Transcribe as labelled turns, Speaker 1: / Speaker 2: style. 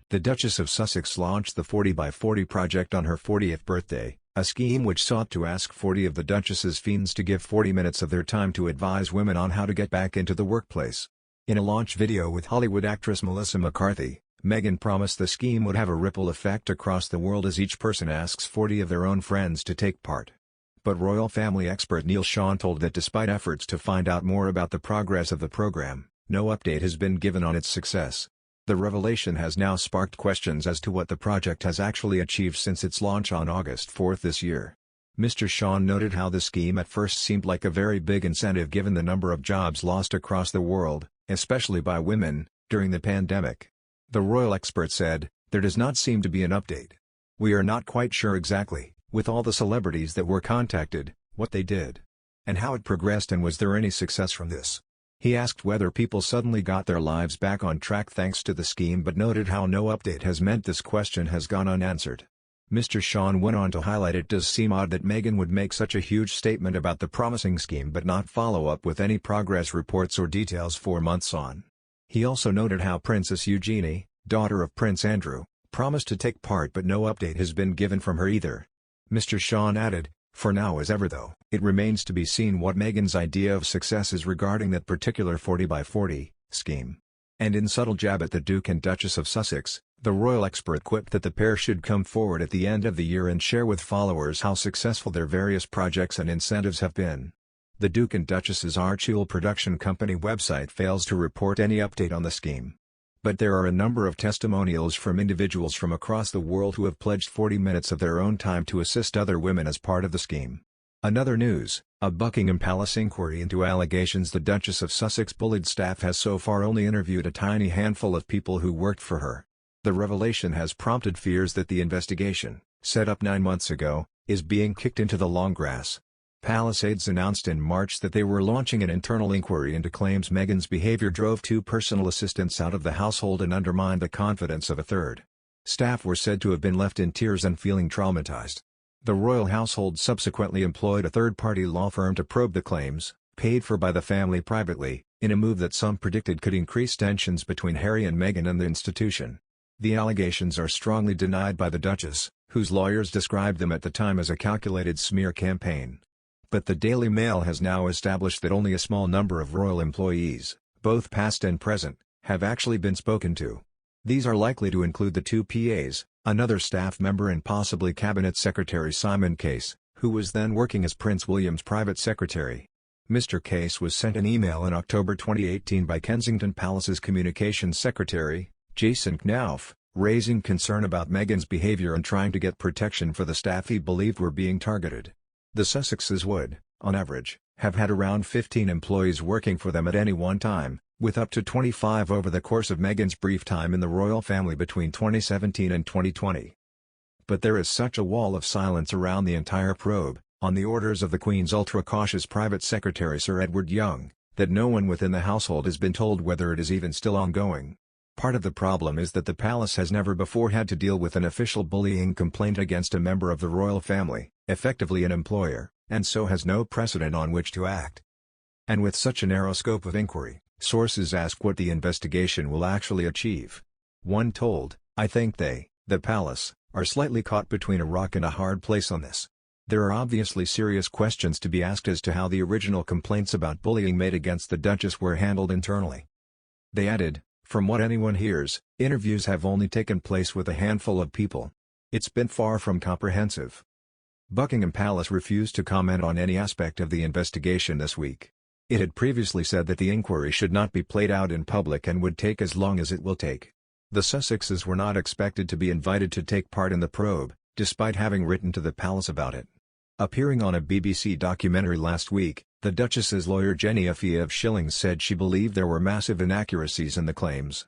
Speaker 1: The Duchess of Sussex launched the 40 by 40 project on her 40th birthday, a scheme which sought to ask 40 of the Duchess's friends to give 40 minutes of their time to advise women on how to get back into the workplace. In a launch video with Hollywood actress Melissa McCarthy, Meghan promised the scheme would have a ripple effect across the world as each person asks 40 of their own friends to take part. But royal family expert Neil Sean told that despite efforts to find out more about the progress of the program, no update has been given on its success. The revelation has now sparked questions as to what the project has actually achieved since its launch on August 4 this year. Mr. Sean noted how the scheme at first seemed like a very big incentive given the number of jobs lost across the world, especially by women, during the pandemic. The royal expert said, "There does not seem to be an update. We are not quite sure exactly, with all the celebrities that were contacted, what they did, and how it progressed and was there any success from this." He asked whether people suddenly got their lives back on track thanks to the scheme but noted how no update has meant this question has gone unanswered. Mr. Sean went on to highlight it does seem odd that Meghan would make such a huge statement about the promising scheme but not follow up with any progress reports or details 4 months on. He also noted how Princess Eugenie, daughter of Prince Andrew, promised to take part but no update has been given from her either. Mr. Sean added, "For now as ever though, it remains to be seen what Meghan's idea of success is regarding that particular 40 by 40 scheme." And in subtle jab at the Duke and Duchess of Sussex, the royal expert quipped that the pair should come forward at the end of the year and share with followers how successful their various projects and incentives have been. The Duke and Duchess's Archie production company website fails to report any update on the scheme. But there are a number of testimonials from individuals from across the world who have pledged 40 minutes of their own time to assist other women as part of the scheme. Another news, a Buckingham Palace inquiry into allegations the Duchess of Sussex bullied staff has so far only interviewed a tiny handful of people who worked for her. The revelation has prompted fears that the investigation, set up 9 months ago, is being kicked into the long grass. Palace aides announced in March that they were launching an internal inquiry into claims Meghan's behavior drove 2 personal assistants out of the household and undermined the confidence of a third. Staff were said to have been left in tears and feeling traumatized. The royal household subsequently employed a third-party law firm to probe the claims, paid for by the family privately, in a move that some predicted could increase tensions between Harry and Meghan and the institution. The allegations are strongly denied by the Duchess, whose lawyers described them at the time as a calculated smear campaign. But the Daily Mail has now established that only a small number of royal employees, both past and present, have actually been spoken to. These are likely to include the 2 PAs, another staff member and possibly Cabinet Secretary Simon Case, who was then working as Prince William's private secretary. Mr. Case was sent an email in October 2018 by Kensington Palace's Communications Secretary, Jason Knauf, raising concern about Meghan's behavior and trying to get protection for the staff he believed were being targeted. The Sussexes would, on average, have had around 15 employees working for them at any one time, with up to 25 over the course of Meghan's brief time in the royal family between 2017 and 2020. But there is such a wall of silence around the entire probe, on the orders of the Queen's ultra-cautious private secretary Sir Edward Young, that no one within the household has been told whether it is even still ongoing. Part of the problem is that the palace has never before had to deal with an official bullying complaint against a member of the royal family, effectively an employer, and so has no precedent on which to act. And with such a narrow scope of inquiry, sources ask what the investigation will actually achieve. One told, "I think they, the palace, are slightly caught between a rock and a hard place on this. There are obviously serious questions to be asked as to how the original complaints about bullying made against the Duchess were handled internally." They added, "From what anyone hears, interviews have only taken place with a handful of people. It's been far from comprehensive." Buckingham Palace refused to comment on any aspect of the investigation this week. It had previously said that the inquiry should not be played out in public and would take as long as it will take. The Sussexes were not expected to be invited to take part in the probe, despite having written to the palace about it. Appearing on a BBC documentary last week, the Duchess's lawyer Jenny Afia of Schillings said she believed there were massive inaccuracies in the claims.